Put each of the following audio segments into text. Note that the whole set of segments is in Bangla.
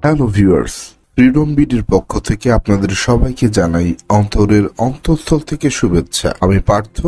হ্যালো ভিউয়ার্স, ফ্রিডম বিডির পক্ষ থেকে আপনাদের সবাইকে জানাই অন্তরের অন্তঃস্থল থেকে শুভেচ্ছা। আমি পার্থ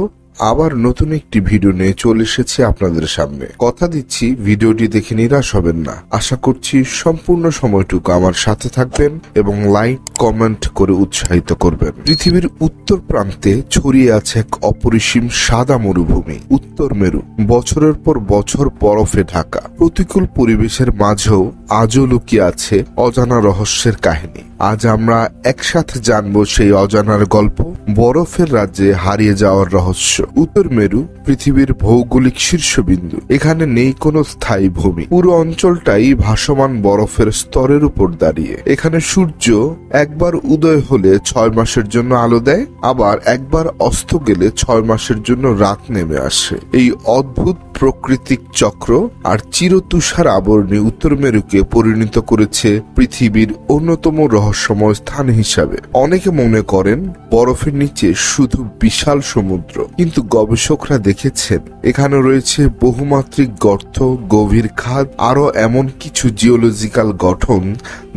আবার নতুন একটি ভিডিও নিয়ে চলে এসেছি আপনাদের সামনে। কথা দিচ্ছি ভিডিওটি দেখে নিরাশ হবেন না। আশা করছি সম্পূর্ণ সময়টুকু আমার সাথে থাকবেন এবং লাইক কমেন্ট করে উৎসাহিত করবেন। পৃথিবীর উত্তর প্রান্তে ছড়িয়ে আছে এক অপরিসীম সাদা মরুভূমি, উত্তর মেরু। বছরের পর বছর বরফে ঢাকা। প্রতিকূল পরিবেশের মাঝেও আজও লুকিয়ে আছে অজানা রহস্যের কাহিনী। আজ আমরা একসাথে জানবো সেই অজানার গল্প, বরফের রাজ্যে হারিয়ে যাওয়ার রহস্য। উত্তর মেরু পৃথিবীর ভৌগোলিক শীর্ষবিন্দু। এখানে নেই কোনো স্থায়ী ভূমি। পুরো অঞ্চলটাই ভাসমান বরফের স্তরের উপর দাঁড়িয়ে। এখানে সূর্য একবার উদয় হলে 6 মাসের জন্য আলো দেয়, আবার একবার অস্ত গেলে 6 মাসের জন্য রাত নেমে আসে। এই অদ্ভুত প্রাকৃতিক চক্র আর চিরতুষার আবরণী উত্তর মেরুকে পরিণত করেছে পৃথিবীর অন্যতম রহস্যময় স্থান হিসাবে। অনেকে মনে করেন বরফের নিচে শুধু বিশাল সমুদ্র, কিন্তু গবেষকরা দেখেছেন এখানে রয়েছে বহুমাত্রিক গর্ত, গভীর খাদ, আরো এমন কিছু জিওলজিক্যাল গঠন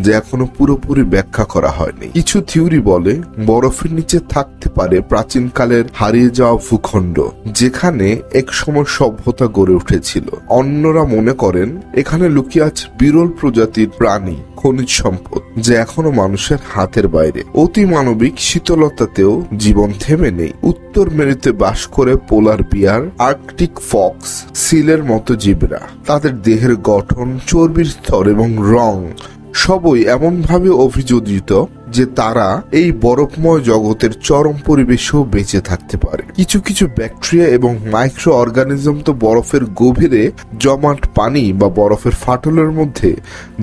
যা এখনো পুরোপুরি ব্যাখ্যা করা হয়নি। কিছু থিওরি বলে বরফের নিচে থাকতে পারে প্রাচীনকালের হারিয়ে যাওয়া ভূখণ্ড, যেখানে একসময় সভ্যতা গড়ে উঠেছিল। অন্যরা মনে করেন এখানে লুকিয়ে আছে বিরল প্রজাতির প্রাণী, খনিজ সম্পদ যা এখনো মানুষের হাতের বাইরে। অতি মানবিক শীতলতাতেও জীবন থেমে নেই। উত্তর মেরুতে বাস করে পোলার বিয়ার, আর্কটিক ফক্স, সিলের মতো জিবরা। তাদের দেহের গঠন, চর্বির স্তর এবং রং সবই এমনভাবে অভিযোজিত যে তারা এই বরফময় জগতের চরম পরিবেশেও বেঁচে থাকতে পারে। কিছু কিছু ব্যাকটেরিয়া এবং মাইক্রো অর্গানিজম তো বরফের গভীরে জমাট পানি বা বরফের ফাটলের মধ্যে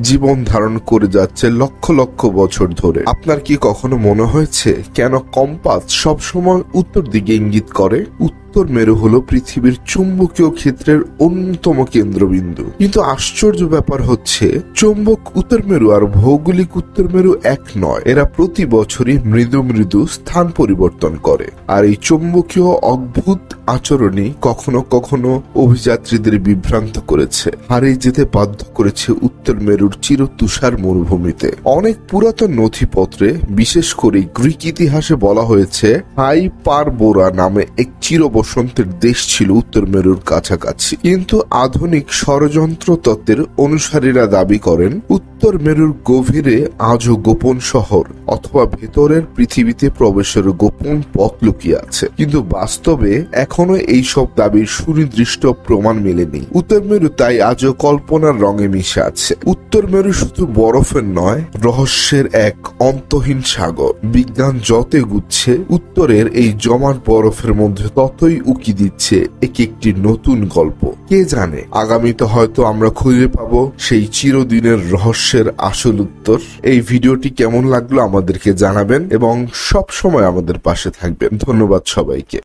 জীবন ধারণ করে যাচ্ছে লক্ষ লক্ষ বছর ধরে। আপনার কি কখনো মনে হয়েছে কেন কম্পাস সবসময় উত্তর দিকে ইঙ্গিত করে? উত্তর মেরু হলো পৃথিবীর চুম্বকীয় ক্ষেত্রের অন্যতম কেন্দ্রবিন্দু। কিন্তু আশ্চর্য ব্যাপার হচ্ছে চৌম্বক উত্তর মেরু আর ভৌগোলিক উত্তর মেরু এক নয়। এরা প্রতি বছরই মৃদু মৃদু স্থান পরিবর্তন করে, আর এই চৌম্বকীয় অদ্ভুত আচরণই কখনো কখনো অভিযাত্রীদের বিভ্রান্ত করেছে, হারিয়ে যেতে বাধ্য করেছে উত্তর মেরুর চিরতুষার মরুভূমিতে। অনেক পুরাতন নথিপত্রে, বিশেষ করে গ্রিক ইতিহাসে বলা হয়েছে হাইপারবোরা নামে এক বসন্তের দেশ ছিল উত্তর মেরুর কাছাকাছি। কিন্তু আধুনিক ষড়যন্ত্র তত্ত্বের অনুসারীরা দাবি করেন উত্তর মেরুর গভীরে আজও গোপন শহর অথবা ভেতরের পৃথিবীতে প্রবেশের গোপন পথ লুকিয়ে আছে। কিন্তু বাস্তবে এখনো এইসব দাবির সুনির্দিষ্ট প্রমাণ মেলেনি। উত্তর মেরু তাই আজও কল্পনার রঙে মিশে আছে। উত্তর মেরু শুধু বরফের নয়, রহস্যের এক অন্তহীন সাগর। বিজ্ঞান যত এগুচ্ছে উত্তরের এই জমাট বরফের মধ্যে ততই উকি দিচ্ছে একটি নতুন গল্প। কে জানে আগামীতে হয়তো আমরা খুঁজে পাবো সেই চিরদিনের রহস্যের আসল উত্তর। এই ভিডিওটি কেমন লাগলো আমাদেরকে জানাবেন এবং সব সময় আমাদের পাশে থাকবেন। ধন্যবাদ সবাইকে।